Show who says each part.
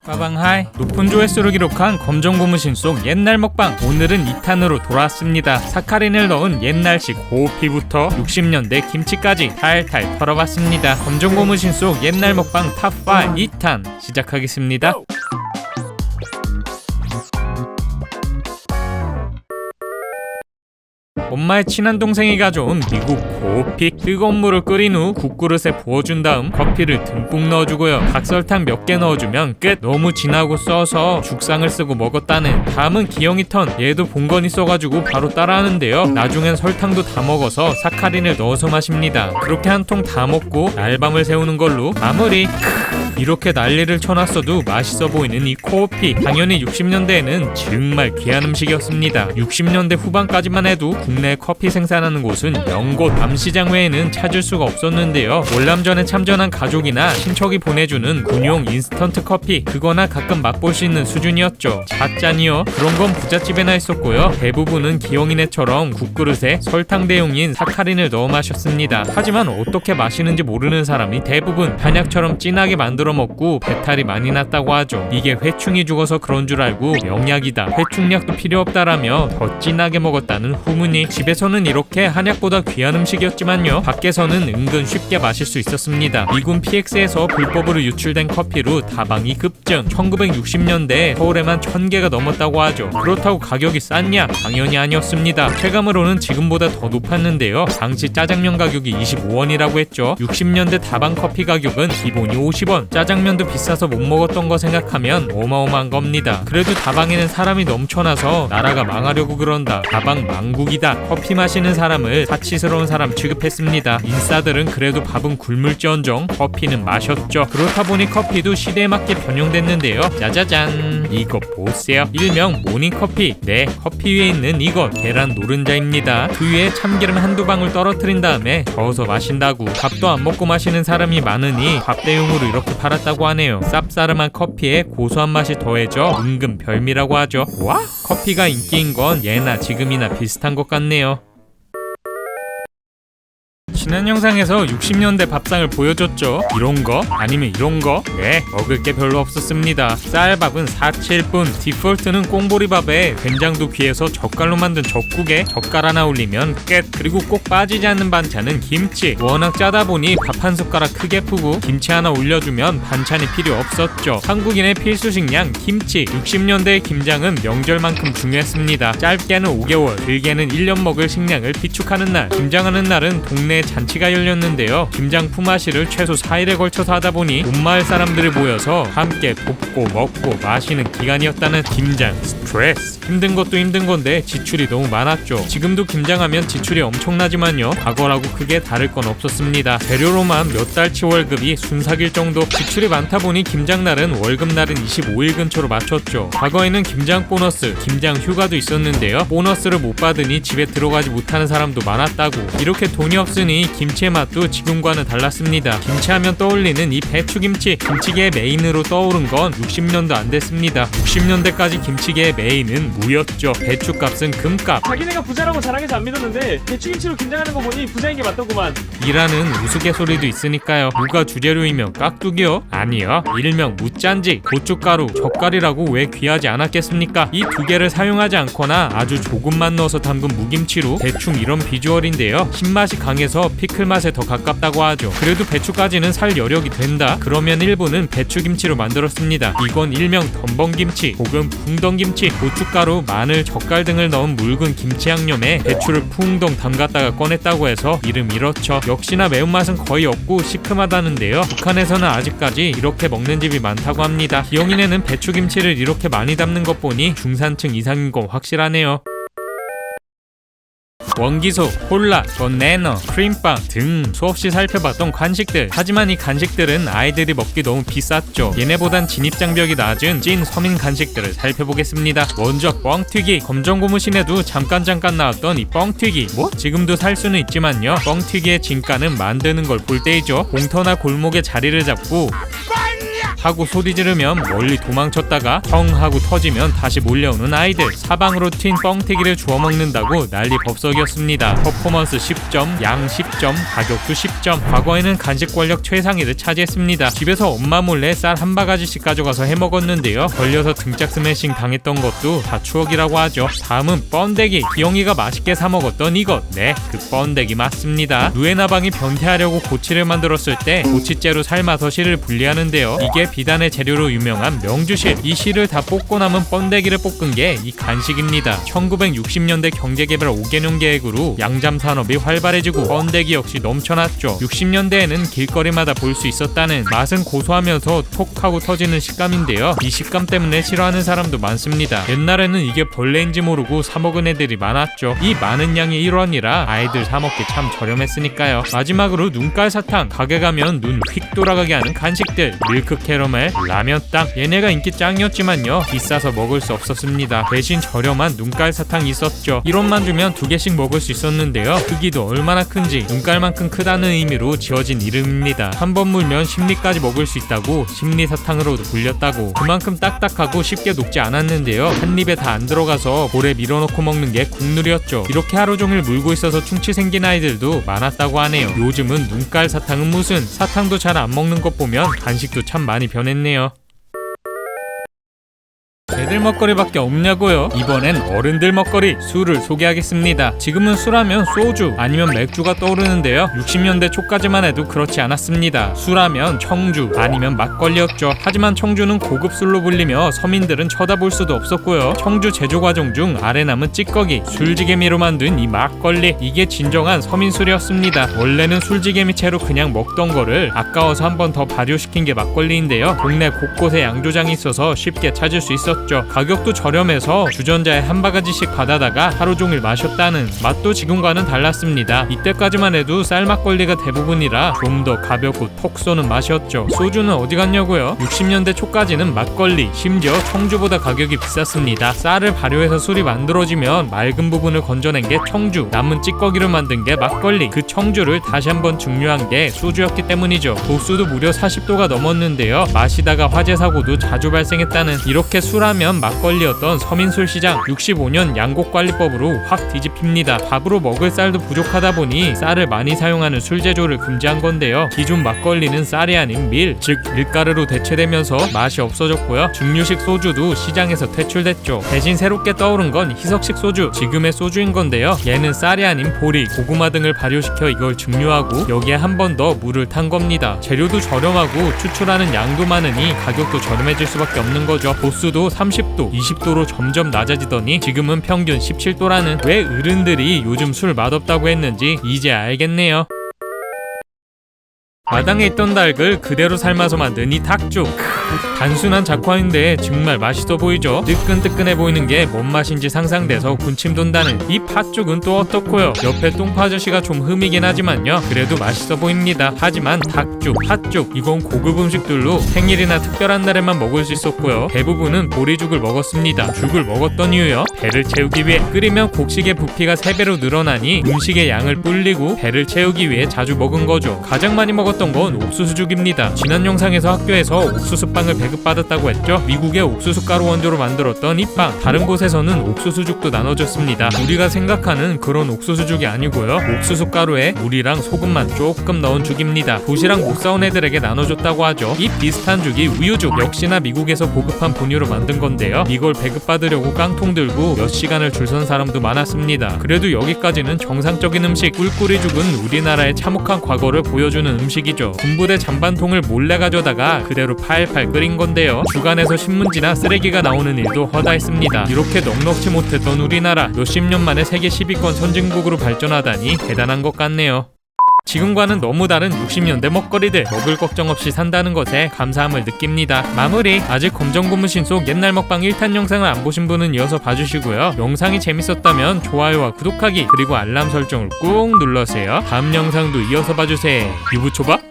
Speaker 1: 빠방하이. 높은 조회수를 기록한 검정 고무신 속 옛날 먹방, 오늘은 2탄으로 돌아왔습니다. 사카린을 넣은 옛날식 고피부터 60년대 김치까지 탈탈 털어봤습니다. 검정 고무신 속 옛날 먹방 탑5 2탄 시작하겠습니다. 엄마의 친한 동생이 가져온 미국 고피. 뜨거운 물을 끓인 후 국그릇에 부어준 다음 커피를 듬뿍 넣어주고요. 각설탕 몇 개 넣어주면 끝. 너무 진하고 써서 죽상을 쓰고 먹었다는. 다음은 기영이 턴. 얘도 봉건이 써가지고 바로 따라하는데요. 나중엔 설탕도 다 먹어서 사카린을 넣어서 마십니다. 그렇게 한 통 다 먹고 알밤을 세우는 걸로 마무리. 이렇게 난리를 쳐놨어도 맛있어 보이는 이 코피. 당연히 60년대에는 정말 귀한 음식이었습니다. 60년대 후반까지만 해도 국내 커피 생산하는 곳은 명곳 암시장 외에는 찾을 수가 없었는데요. 월남전에 참전한 가족이나 친척이 보내주는 군용 인스턴트 커피, 그거나 가끔 맛볼 수 있는 수준이었죠. 잣잔이요? 그런 건 부잣집에나 있었고요. 대부분은 기영이네처럼 국그릇에 설탕 대용인 사카린을 넣어 마셨습니다. 하지만 어떻게 마시는지 모르는 사람이 대부분 한약처럼 진하게 만들어 먹고 배탈이 많이 났다고 하죠. 이게 회충이 죽어서 그런 줄 알고 명약이다, 회충약도 필요 없다라며 더 진하게 먹었다는 후문이. 집에서는 이렇게 한약보다 귀한 음식이었지만요, 밖에서는 은근 쉽게 마실 수 있었습니다. 미군 PX에서 불법으로 유출된 커피로 다방이 급증. 1960년대에 서울에만 1000개가 넘었다고 하죠. 그렇다고 가격이 쌌냐? 당연히 아니었습니다. 체감으로는 지금보다 더 높았는데요. 당시 짜장면 가격이 25원이라고 했죠. 60년대 다방 커피 가격은 기본이 50원. 짜장면도 비싸서 못 먹었던 거 생각하면 어마어마한 겁니다. 그래도 다방에는 사람이 넘쳐나서 나라가 망하려고 그런다, 다방 망국이다, 커피 마시는 사람을 사치스러운 사람 취급했습니다. 인싸들은 그래도 밥은 굶을지언정 커피는 마셨죠. 그렇다 보니 커피도 시대에 맞게 변형됐는데요. 짜자잔, 이거 보세요. 일명 모닝커피. 네, 커피 위에 있는 이거 계란 노른자입니다. 그 위에 참기름 한두 방울 떨어뜨린 다음에 저어서 마신다고. 밥도 안 먹고 마시는 사람이 많으니 밥 대용으로 이렇게 팔았다고 하네요. 쌉싸름한 커피에 고소한 맛이 더해져 은근 별미라고 하죠. 와? 커피가 인기인 건 예나 지금이나 비슷한 것 같네요. 지난 영상에서 60년대 밥상을 보여줬죠. 이런거? 아니면 이런거? 네, 먹을 게 별로 없었습니다. 쌀밥은 4,7분, 디폴트는 꽁보리밥에 된장도 귀해서 젓갈로 만든 젓국에 젓갈 하나 올리면 끝. 그리고 꼭 빠지지 않는 반찬은 김치. 워낙 짜다 보니 밥 한 숟가락 크게 푸고 김치 하나 올려주면 반찬이 필요 없었죠. 한국인의 필수 식량 김치. 60년대의 김장은 명절만큼 중요했습니다. 짧게는 5개월, 길게는 1년 먹을 식량을 비축하는 날. 김장하는 날은 동네에 잔치가 열렸는데요. 김장 품앗이를 최소 4일에 걸쳐서 하다 보니 온 마을 사람들이 모여서 함께 돕고 먹고 마시는 기간이었다는 김장 스트레스. 힘든 것도 힘든 건데 지출이 너무 많았죠. 지금도 김장하면 지출이 엄청나지만요, 과거라고 크게 다를 건 없었습니다. 재료로만 몇 달치 월급이 순삭일 정도. 지출이 많다 보니 김장날은 월급날은 25일 근처로 맞췄죠. 과거에는 김장 보너스, 김장 휴가도 있었는데요. 보너스를 못 받으니 집에 들어가지 못하는 사람도 많았다고. 이렇게 돈이 없으니 김치의 맛도 지금과는 달랐습니다. 김치하면 떠올리는 이 배추김치. 김치계의 메인으로 떠오른 건 60년도 안 됐습니다. 60년대까지 김치계의 메인은 무였죠. 배추값은 금값.
Speaker 2: 자기네가 부자라고 자랑해서 안 믿었는데 배추김치로 김장하는 거 보니 부자인 게 맞더구만.
Speaker 1: 이라는 우스갯소리도 있으니까요. 무가 주재료이며 깍두기요? 아니요, 일명 무짠지, 고춧가루, 젓갈이라고 왜 귀하지 않았겠습니까? 이 두 개를 사용하지 않거나 아주 조금만 넣어서 담근 무김치로 대충 이런 비주얼인데요. 신맛이 강해서 피클 맛에 더 가깝다고 하죠. 그래도 배추까지는 살 여력이 된다? 그러면 일부는 배추김치로 만들었습니다. 이건 일명 덤벙김치 혹은 풍덩김치. 고춧가루, 마늘, 젓갈 등을 넣은 묽은 김치 양념에 배추를 풍덩 담갔다가 꺼냈다고 해서 이름 잃었죠. 역시나 매운맛은 거의 없고 시큼하다는데요. 북한에서는 아직까지 이렇게 먹는 집이 많다고 합니다. 기영이네는 배추김치를 이렇게 많이 담는 것 보니 중산층 이상인 건 확실하네요. 원기소, 콜라, 버네너, 크림빵 등 수없이 살펴봤던 간식들. 하지만 이 간식들은 아이들이 먹기 너무 비쌌죠. 얘네보단 진입장벽이 낮은 찐 서민 간식들을 살펴보겠습니다. 먼저 뻥튀기. 검정 고무신에도 잠깐 나왔던 이 뻥튀기. 뭐? 지금도 살 수는 있지만요, 뻥튀기의 진가는 만드는 걸 볼 때이죠. 공터나 골목에 자리를 잡고 하고 소리 지르면 멀리 도망쳤다가 펑 하고 터지면 다시 몰려오는 아이들. 사방으로 튄 뻥튀기를 주워 먹는다고 난리 법석이었습니다. 퍼포먼스 10점, 양 10점, 가격도 10점. 과거에는 간식 권력 최상위를 차지했습니다. 집에서 엄마 몰래 쌀 한 바가지씩 가져가서 해먹었는데요. 걸려서 등짝 스매싱 당했던 것도 다 추억이라고 하죠. 다음은 번데기. 기영이가 맛있게 사 먹었던 이것. 네, 그 번데기 맞습니다. 누에나방이 변태하려고 고치를 만들었을 때 고치째로 삶아서 실을 분리하는데요. 이게 비단의 재료로 유명한 명주실. 이 실을 다 뽑고 남은 번데기를 볶은 게 이 간식입니다. 1960년대 경제개발 5개년 계획으로 양잠 산업이 활발해지고 번데기 역시 넘쳐났죠. 60년대에는 길거리마다 볼 수 있었다는 맛은 고소하면서 톡 하고 터지는 식감인데요. 이 식감 때문에 싫어하는 사람도 많습니다. 옛날에는 이게 벌레인지 모르고 사 먹은 애들이 많았죠. 이 많은 양의 일원이라 아이들 사 먹기 참 저렴했으니까요. 마지막으로 눈깔 사탕. 가게 가면 눈 휙 돌아가게 하는 간식들. 밀크 캐러멜, 라면 땅. 얘네가 인기 짱이었지만요, 비싸서 먹을 수 없었습니다. 대신 저렴한 눈깔 사탕이 있었죠. 1원만 주면 2개씩 먹을 수 있었는데요. 크기도 얼마나 큰지 눈깔만큼 크다는 의미로 지어진 이름입니다. 한 번 물면 심리까지 먹을 수 있다고 심리사탕으로도 불렸다고. 그만큼 딱딱하고 쉽게 녹지 않았는데요. 한 입에 다 안 들어가서 볼에 밀어넣고 먹는 게 국룰이었죠. 이렇게 하루 종일 물고 있어서 충치 생긴 아이들도 많았다고 하네요. 요즘은 눈깔 사탕은 무슨, 사탕도 잘 안 먹는 것 보면 간식도 참 많이 변했네요. 애들 먹거리밖에 없냐고요? 이번엔 어른들 먹거리 술을 소개하겠습니다. 지금은 술하면 소주 아니면 맥주가 떠오르는데요. 60년대 초까지만 해도 그렇지 않았습니다. 술하면 청주 아니면 막걸리였죠. 하지만 청주는 고급 술로 불리며 서민들은 쳐다볼 수도 없었고요. 청주 제조 과정 중 아래 남은 찌꺼기, 술지개미로 만든 이 막걸리, 이게 진정한 서민 술이었습니다. 원래는 술지개미 채로 그냥 먹던 거를 아까워서 한 번 더 발효시킨 게 막걸리인데요. 동네 곳곳에 양조장이 있어서 쉽게 찾을 수 있었죠. 가격도 저렴해서 주전자에 한 바가지씩 받아다가 하루 종일 마셨다는. 맛도 지금과는 달랐습니다. 이때까지만 해도 쌀막걸리가 대부분이라 좀 더 가볍고 톡 쏘는 맛이었죠. 소주는 어디 갔냐고요? 60년대 초까지는 막걸리, 심지어 청주보다 가격이 비쌌습니다. 쌀을 발효해서 술이 만들어지면 맑은 부분을 건져낸 게 청주, 남은 찌꺼기를 만든 게 막걸리. 그 청주를 다시 한번 증류한 게 소주였기 때문이죠. 도수도 무려 40도가 넘었는데요. 마시다가 화재 사고도 자주 발생했다는. 이렇게 술하면 막걸리였던 서민술 시장. 65년 양곡관리법으로 확 뒤집힙니다. 밥으로 먹을 쌀도 부족하다 보니 쌀을 많이 사용하는 술 제조를 금지한 건데요. 기존 막걸리는 쌀이 아닌 밀, 즉 밀가루로 대체되면서 맛이 없어졌고요. 증류식 소주도 시장에서 퇴출됐죠. 대신 새롭게 떠오른 건 희석식 소주, 지금의 소주인 건데요. 얘는 쌀이 아닌 보리, 고구마 등을 발효시켜 이걸 증류하고 여기에 한 번 더 물을 탄 겁니다. 재료도 저렴하고 추출하는 양도 많으니 가격도 저렴해질 수밖에 없는 거죠. 도수도 30도, 20도로 점점 낮아지더니 지금은 평균 17도라는. 왜 어른들이 요즘 술 맛없다고 했는지 이제 알겠네요. 마당에 있던 닭을 그대로 삶아서 만든 이 닭죽. 단순한 작화인데 정말 맛있어 보이죠? 뜨끈뜨끈해 보이는 게 뭔 맛인지 상상돼서 군침 돈다는 이 팥죽은 또 어떻고요? 옆에 똥파 아저씨가 좀 흠이긴 하지만요, 그래도 맛있어 보입니다. 하지만 닭죽, 팥죽, 이건 고급 음식들로 생일이나 특별한 날에만 먹을 수 있었고요. 대부분은 보리죽을 먹었습니다. 죽을 먹었던 이유요? 배를 채우기 위해. 끓이면 곡식의 부피가 3배로 늘어나니 음식의 양을 불리고 배를 채우기 위해 자주 먹은 거죠. 가장 많이 먹었던 건 옥수수죽입니다. 지난 영상에서 학교에서 옥수수빵을 배급받았다고 했죠. 미국의 옥수수 가루 원조로 만들었던 이 빵. 다른 곳에서는 옥수수죽도 나눠줬습니다. 우리가 생각하는 그런 옥수수죽이 아니고요. 옥수수 가루에 물이랑 소금만 조금 넣은 죽입니다. 도시락 못 사온 애들에게 나눠줬다고 하죠. 이 비슷한 죽이 우유죽. 역시나 미국에서 보급한 분유로 만든 건데요. 이걸 배급받으려고 깡통 들고 몇 시간을 줄 선 사람도 많았습니다. 그래도 여기까지는 정상적인 음식. 꿀꿀이죽은 우리나라의 참혹한 과거를 보여주는 음식이죠. 군부대 잔반통을 몰래 가져다가 그대로 팔팔 끓인 건데요. 주간에서 신문지나 쓰레기가 나오는 일도 허다했습니다. 이렇게 넉넉지 못했던 우리나라, 몇십 년 만에 세계 10위권 선진국으로 발전하다니 대단한 것 같네요. 지금과는 너무 다른 60년대 먹거리들, 먹을 걱정 없이 산다는 것에 감사함을 느낍니다. 마무리. 아직 검정고무신 속 옛날 먹방 1탄 영상을 안 보신 분은 이어서 봐주시고요. 영상이 재밌었다면 좋아요와 구독하기, 그리고 알람 설정을 꾹 눌러주세요. 다음 영상도 이어서 봐주세요. 유부초밥